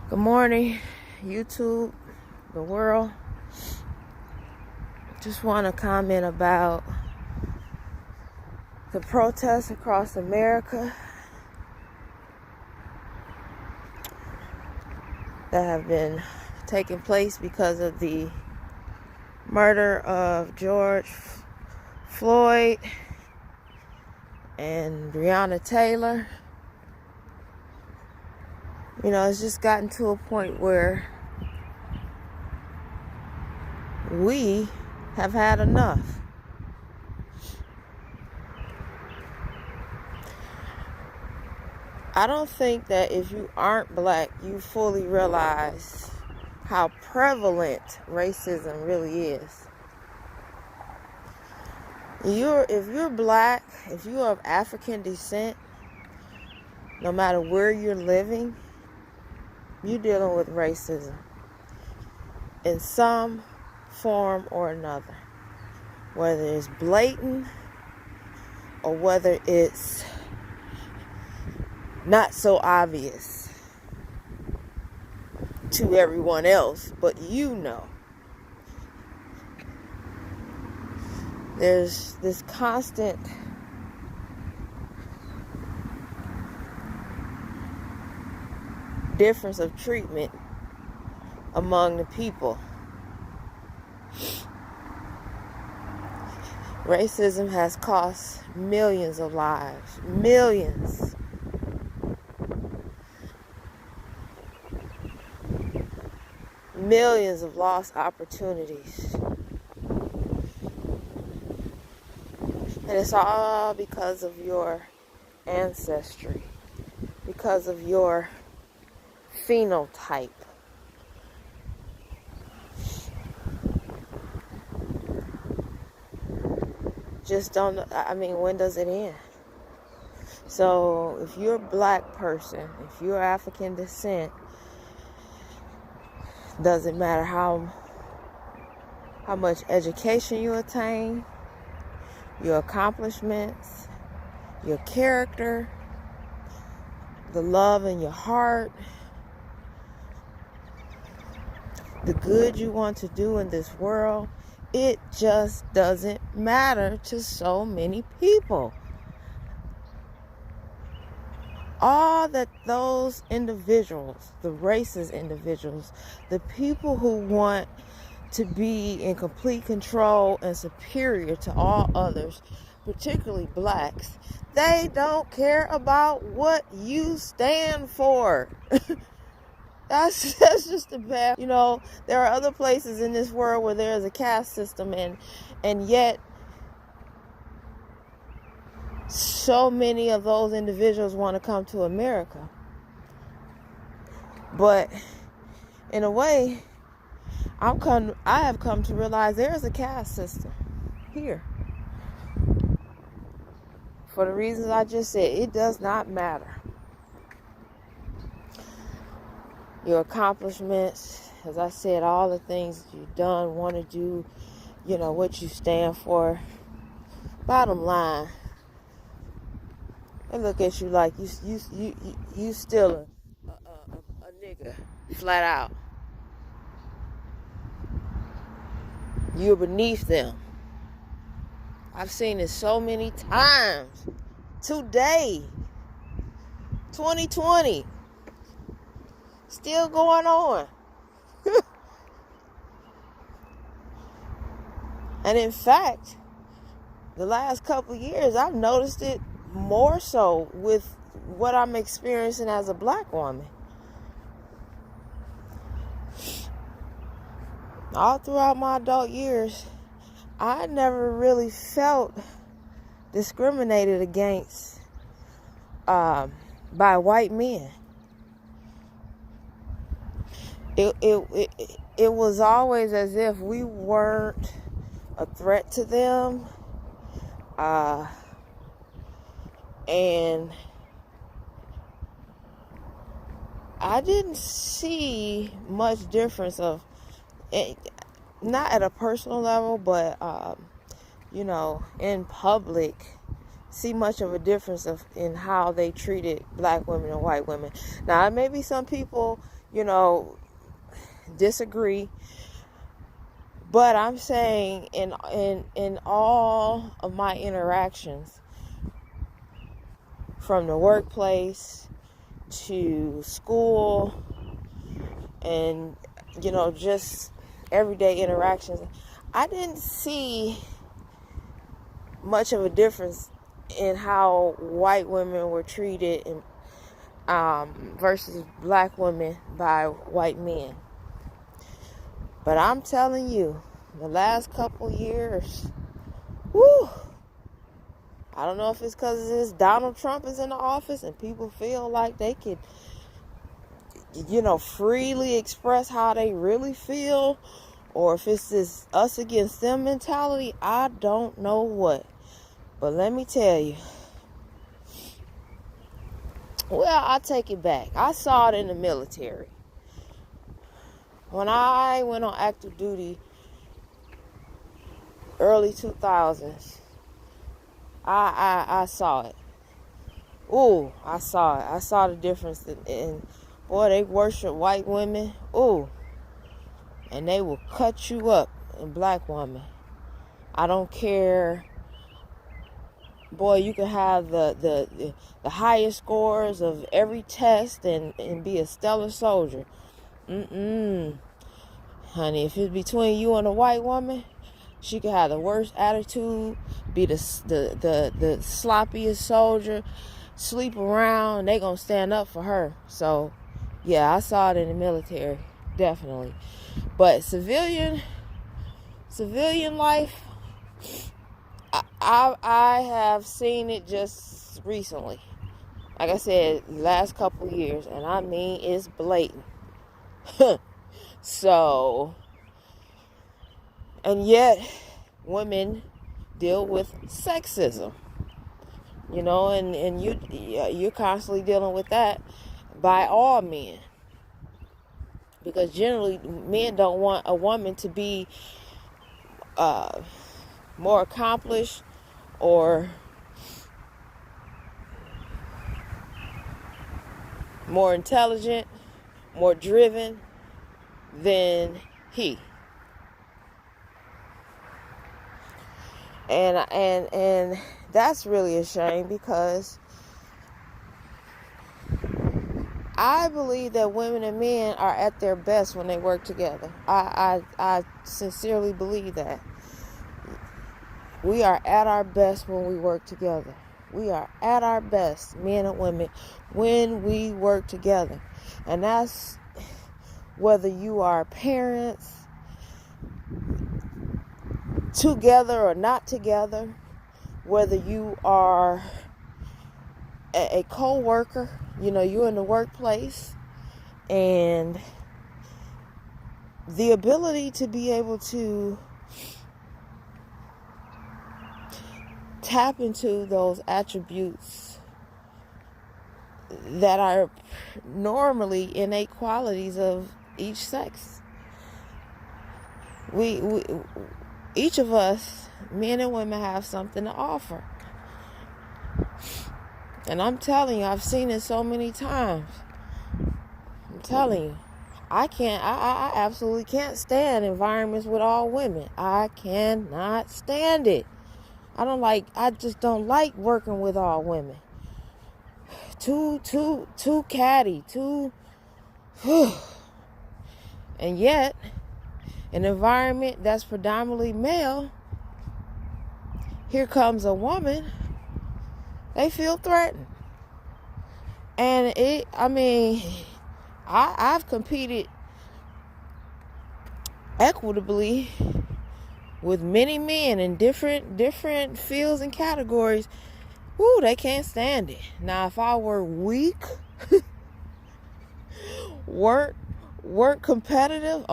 Good morning, YouTube, the world. Just want to comment about the protests across America that have been taking place because of the murder of George Floyd and Breonna Taylor. You know, it's just gotten to a point where we have had enough. I don't think that if you aren't black, you fully realize how prevalent racism really is. If you're black, if you are of African descent, no matter where you're living, you're dealing with racism in some form or another. Whether it's blatant or whether it's not so obvious to everyone else, but you know. There's this constant difference of treatment among the people. Racism has cost millions of lives. Millions. Millions of lost opportunities. And it's all because of your ancestry, because of your phenotype. When does it end? So if you're a black person, if you're African descent, doesn't matter how much education you attain, your accomplishments, your character, the love in your heart, the good you want to do in this world, it just doesn't matter to so many people. All that those individuals, the racist individuals, the people who want to be in complete control and superior to all others, particularly blacks, they don't care about what you stand for. That's just a bad, there are other places in this world where there is a caste system and yet so many of those individuals want to come to America. But in a way, I have come to realize there is a caste system here. For the reasons I just said, it does not matter. Your accomplishments, as I said, all the things that you've done, want to do, what you stand for. Bottom line, they look at you like you still a nigga, flat out. You're beneath them. I've seen it so many times. Today, 2020, still going on. And in fact, the last couple of years, I've noticed it more so with what I'm experiencing as a black woman. All throughout my adult years, I never really felt discriminated against by white men. It was always as if we weren't a threat to them, and I didn't see much difference of, not at a personal level, but in public, see much of a difference in how they treated black women and white women. Now, maybe some people, you know, disagree. But I'm saying in all of my interactions, from the workplace to school and, you know, just everyday interactions, I didn't see much of a difference in how white women were treated versus black women by white men. But I'm telling you, the last couple years, whoo, I don't know if it's because Donald Trump is in the office and people feel like they could, you know, freely express how they really feel, or if it's this us against them mentality. I don't know what. But let me tell you, well, I'll take it back. I saw it in the military. When I went on active duty early 2000s, I saw it. Ooh, I saw it. I saw the difference. And boy, they worship white women. Ooh. And they will cut you up in black women. I don't care. Boy, you can have the highest scores of every test and be a stellar soldier. Honey, if it's between you and a white woman, she could have the worst attitude, be the sloppiest soldier, sleep around, they gonna stand up for her. So, yeah, I saw it in the military, definitely. But civilian life, I have seen it just recently. Like I said, last couple years, and I mean it's blatant. So, and yet women deal with sexism, you know, and you're constantly dealing with that by all men, because generally men don't want a woman to be more accomplished or more intelligent, more driven than he. And that's really a shame, because I believe that women and men are at their best when they work together. I sincerely believe that. We are at our best when we work together. We are at our best, men and women, when we work together. And that's whether you are parents, together or not together, whether you are a co-worker, you know, you're in the workplace, and the ability to be able to tap into those attributes that are normally innate qualities of each sex. We each of us, men and women, have something to offer. And I'm telling you, I've seen it so many times. I'm telling you, I absolutely can't stand environments with all women. I cannot stand it. I just don't like working with all women. Too catty, and yet, an environment that's predominantly male, here comes a woman, they feel threatened. And I've competed equitably with many men in different fields and categories. Woo, they can't stand it. Now, if I were weak, weren't competitive,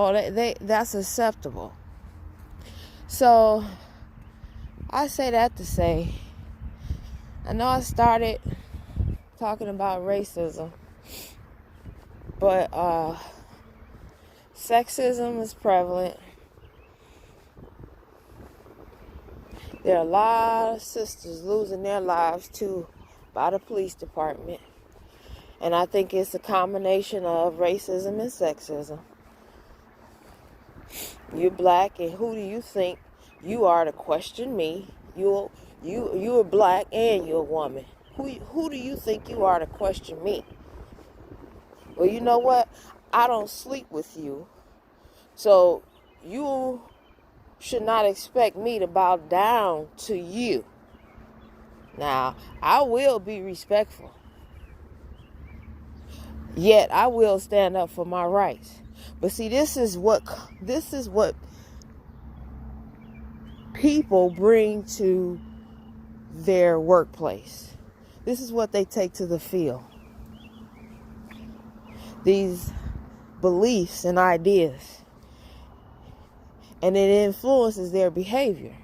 that's acceptable. So I say that to say, I know I started talking about racism, but sexism is prevalent. There are a lot of sisters losing their lives too by the police department. And I think it's a combination of racism and sexism. You're black, and who do you think you are to question me? You're black and you're a woman. Who do you think you are to question me? Well, you know what? I don't sleep with you. So you should not expect me to bow down to you. Now, I will be respectful. Yet I will stand up for my rights. But see, this is what people bring to their workplace. This is what they take to the field. These beliefs and ideas. And it influences their behavior.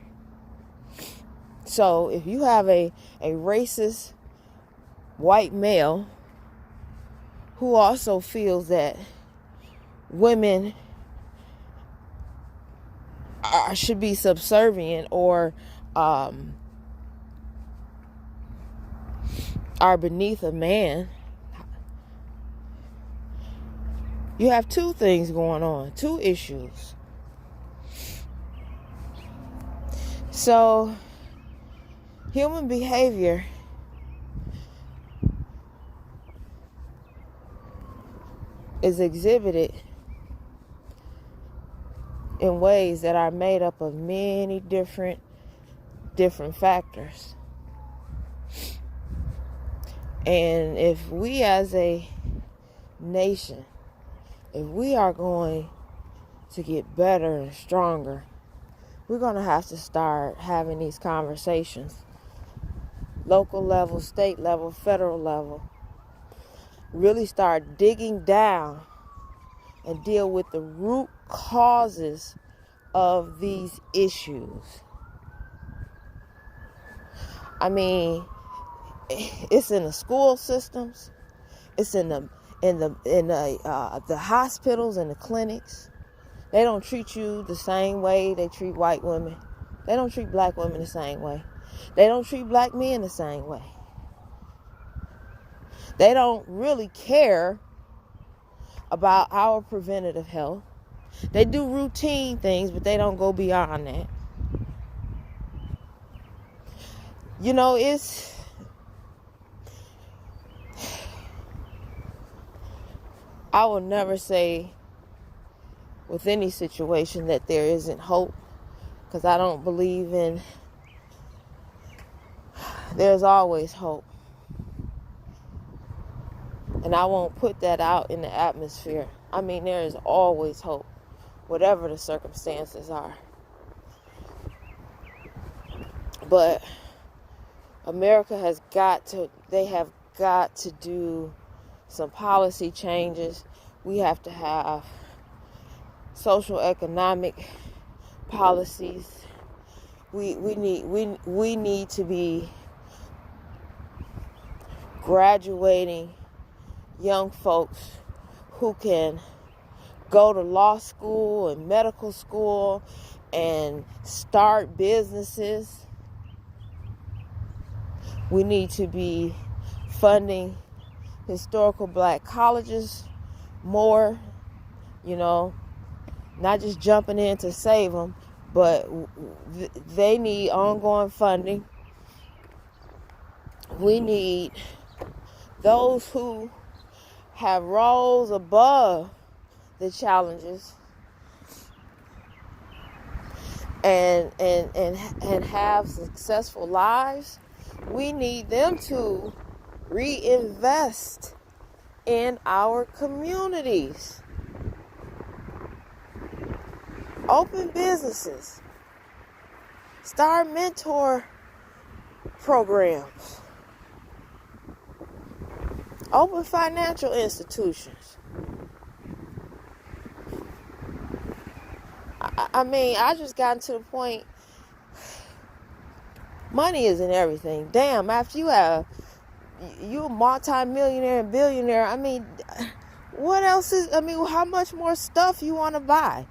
So if you have a racist white male who also feels that women should be subservient or are beneath a man, you have two things going on, two issues. So human behavior is exhibited in ways that are made up of many different factors. And if we as a nation, if we are going to get better and stronger, we're going to have to start having these conversations. Local level, state level, federal level. Really start digging down and deal with the root causes of these issues. I mean, it's in the school systems, it's in the hospitals and the clinics. They don't treat you the same way they treat white women. They don't treat black women the same way. They don't treat black men the same way. They don't really care about our preventative health. They do routine things, but they don't go beyond that. You know, I will never say with any situation that there isn't hope, because I don't believe in there's always hope. And I won't put that out in the atmosphere. I mean, there is always hope, whatever the circumstances are. But America have got to do some policy changes. We have to have social economic policies. We need to be graduating young folks who can go to law school and medical school and start businesses. We need to be funding historical black colleges more, not just jumping in to save them, but they need ongoing funding. We need those who have roles above the challenges and have successful lives. We need them to reinvest in our communities. Open businesses. Start mentor programs. Open financial institutions. I just gotten to the point, money isn't everything. Damn, after you're a multi-millionaire and billionaire, what else how much more stuff you want to buy?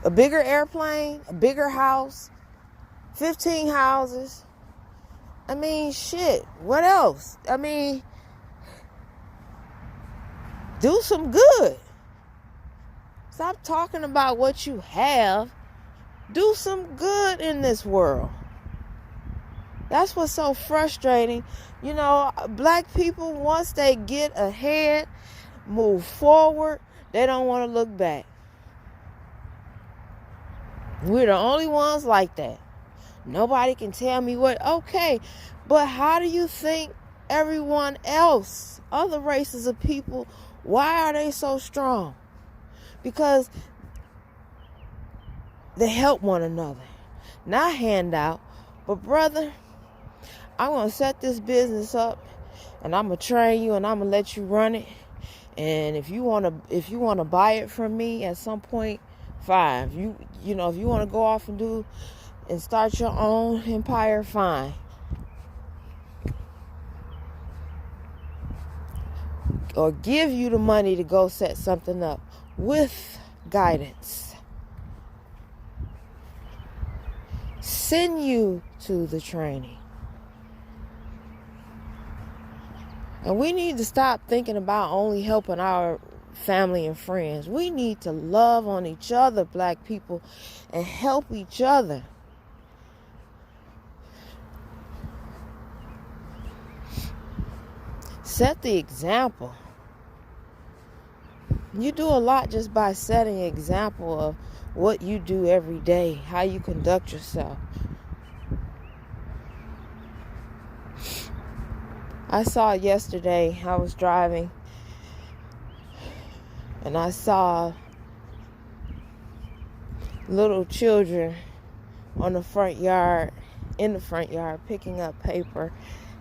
A bigger airplane, a bigger house, 15 houses, I mean, shit. What else? I mean, do some good. Stop talking about what you have. Do some good in this world. That's what's so frustrating. You know, black people, once they get ahead, move forward, they don't want to look back. We're the only ones like that. Nobody can tell me what. Okay, but how do you think everyone else, other races of people, why are they so strong? Because they help one another. Not handout, but brother, I'm going to set this business up and I'm going to train you and I'm going to let you run it. And if you want to buy it from me at some point, fine. You know, if you want to go off and do and start your own empire, fine. Or give you the money to go set something up with guidance. Send you to the training. And we need to stop thinking about only helping our family and friends. We need to love on each other, black people, and help each other. Set the example. You do a lot just by setting an example of what you do every day, how you conduct yourself. I saw yesterday, I was driving, and I saw little children in the front yard, picking up paper.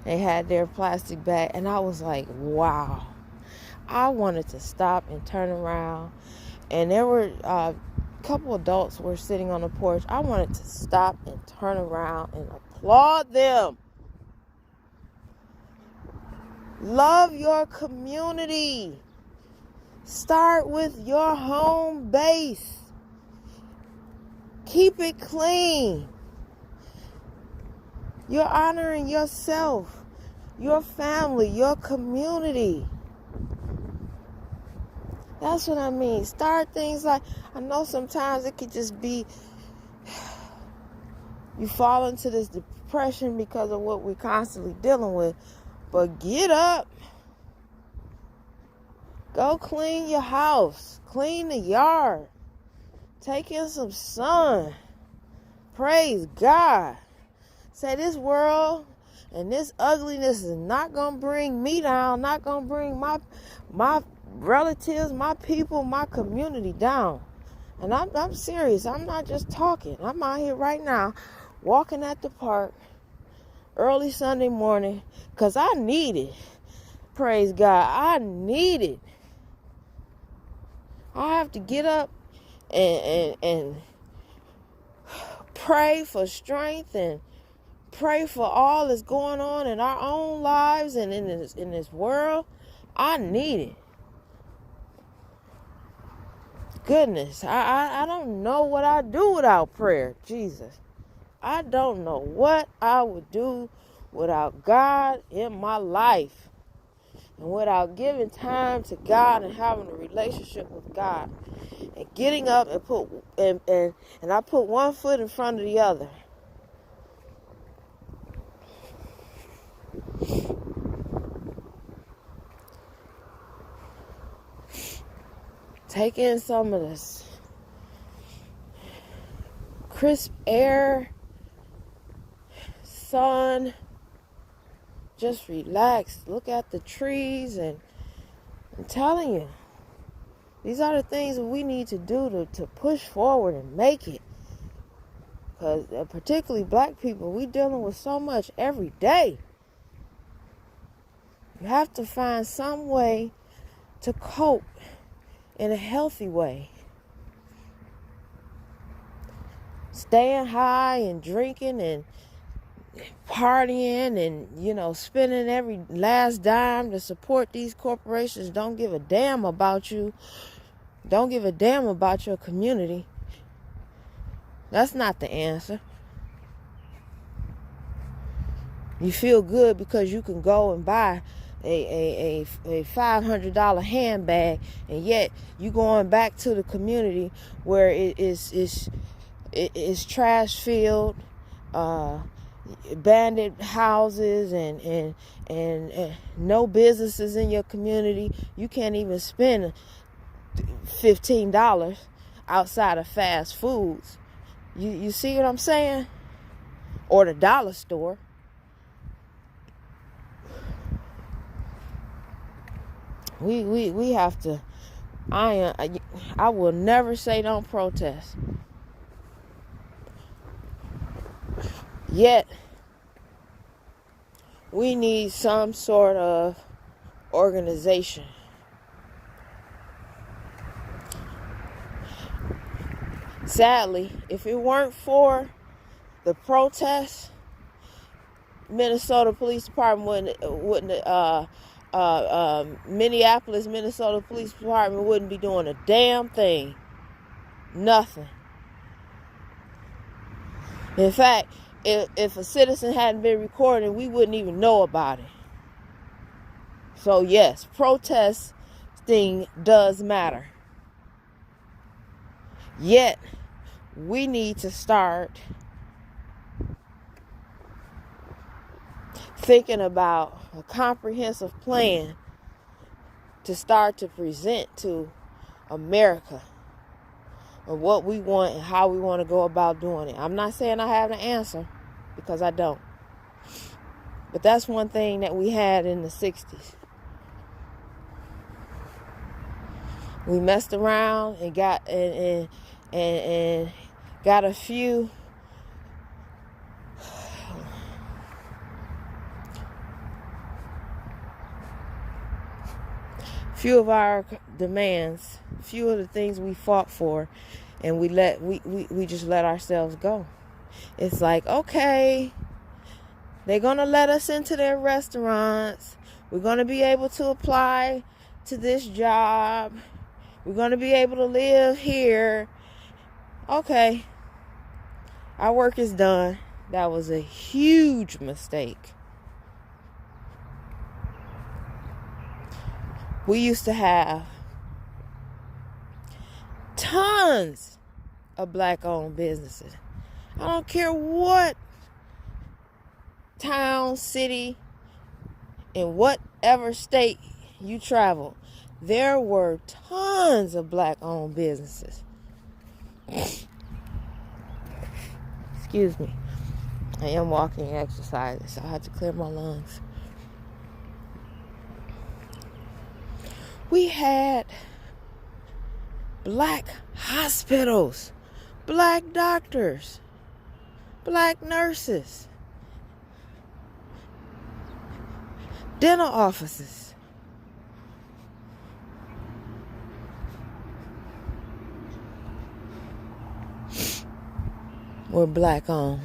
They had their plastic bag, and I was like, wow. I wanted to stop and turn around, and there were a couple adults were sitting on the porch. I wanted to stop and turn around and applaud them. Love your community. Start with your home base. Keep it clean. You're honoring yourself, your family, your community. That's what I mean. Start things like, I know sometimes it could just be, you fall into this depression because of what we're constantly dealing with. But get up. Go clean your house. Clean the yard. Take in some sun. Praise God. Say this world and this ugliness is not going to bring me down. Not going to bring my relatives, my people, my community down. And I'm serious. I'm not just talking. I'm out here right now walking at the park early Sunday morning because I need it. Praise God. I need it. I have to get up and pray for strength and pray for all that's going on in our own lives and in this world. I need it. Goodness, I don't know what I'd do without prayer. Jesus. I don't know what I would do without God in my life. And without giving time to God and having a relationship with God. And getting up and I put one foot in front of the other. Take in some of this crisp air, sun. Just relax. Look at the trees, and I'm telling you, these are the things that we need to do to push forward and make it. Because particularly black people, we dealing with so much every day. You have to find some way to cope in a healthy way. Staying high and drinking and partying and, spending every last dime to support these corporations. Don't give a damn about you. Don't give a damn about your community. That's not the answer. You feel good because you can go and buy a $500 handbag, and yet you going back to the community where it is trash filled, abandoned houses, and no businesses in your community. You can't even spend $15 outside of fast foods. You see what I'm saying? Or the dollar store. We have to. I will never say don't protest. Yet we need some sort of organization. Sadly, if it weren't for the protests, Minnesota Police Department Minneapolis, Minnesota Police Department wouldn't be doing a damn thing. Nothing. In fact, if a citizen hadn't been recording, we wouldn't even know about it. So yes, protesting does matter. Yet, we need to start thinking about a comprehensive plan to start to present to America of what we want and how we want to go about doing it. I'm not saying I have the answer, because I don't. But that's one thing that we had in the 60s. We messed around and got got a few of our demands, few of the things we fought for, and we just let ourselves go. It's like, okay, they're gonna let us into their restaurants. We're gonna be able to apply to this job. We're gonna be able to live here. Okay, our work is done. That was a huge mistake. We used to have tons of black-owned businesses. I don't care what town, city, in whatever state you travel, there were tons of black-owned businesses. Excuse me. I am walking and exercising, so I have to clear my lungs. We had black hospitals, black doctors, black nurses, dental offices. Were black owned.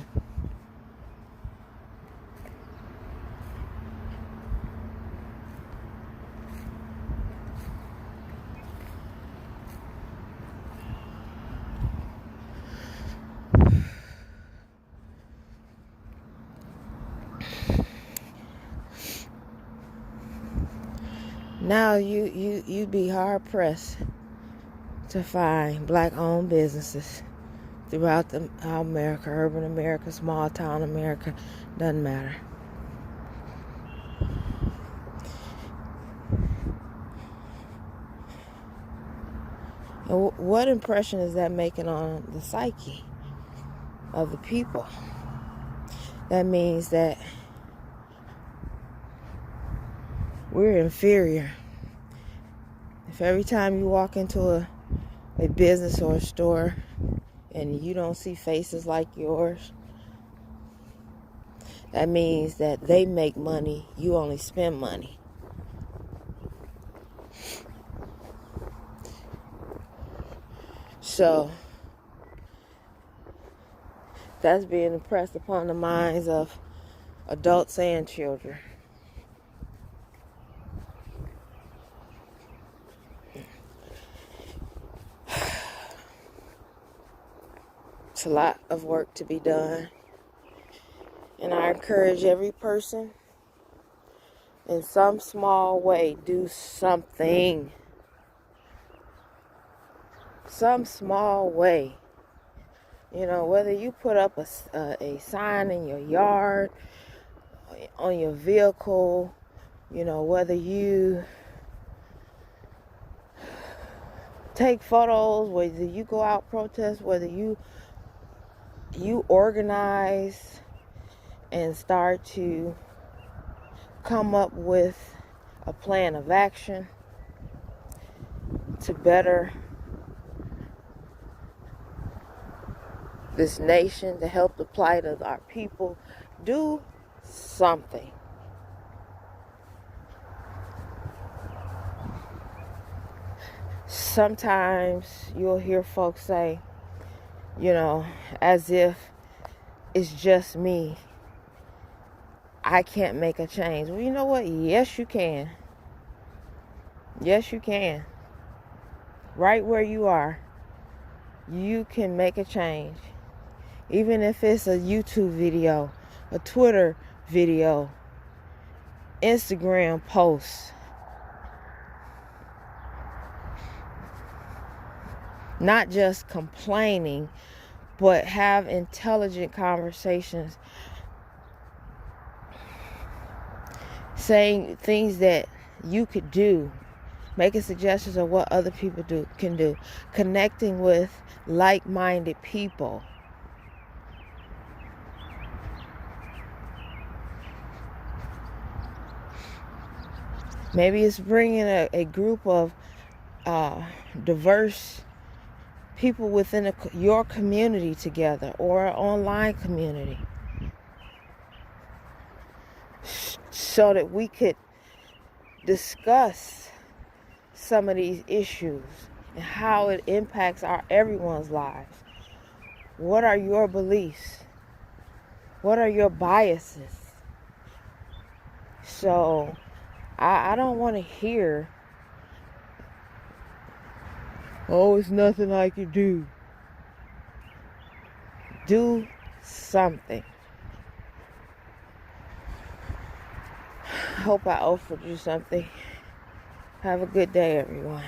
Now you'd be hard pressed to find black-owned businesses throughout America, urban America, small town America, doesn't matter. And what impression is that making on the psyche of the people? That means that we're inferior. If every time you walk into a business or a store and you don't see faces like yours, that means that they make money, you only spend money. So that's being impressed upon the minds of adults and children. It's a lot of work to be done. And I encourage every person in some small way, do something. Some small way. You know, whether you put up a sign in your yard, on your vehicle, you know, whether you take photos, whether you go out protest, whether you organize and start to come up with a plan of action to better this nation, to help the plight of our people. Do something. Sometimes you'll hear folks say, you know, as if it's just me, I can't make a change. Well, you know what? Yes, you can. Yes, you can. Right where you are, you can make a change. Even if it's a YouTube video, a Twitter video, Instagram post. Not just complaining, but have intelligent conversations. Saying things that you could do. Making suggestions of what other people can do. Connecting with like-minded people. Maybe it's bringing a group of diverse people within your community together, or an online community, so that we could discuss some of these issues and how it impacts everyone's lives. What are your beliefs? What are your biases? So I don't want to hear, oh, it's nothing I can do. Do something. I hope I offered you something. Have a good day, everyone.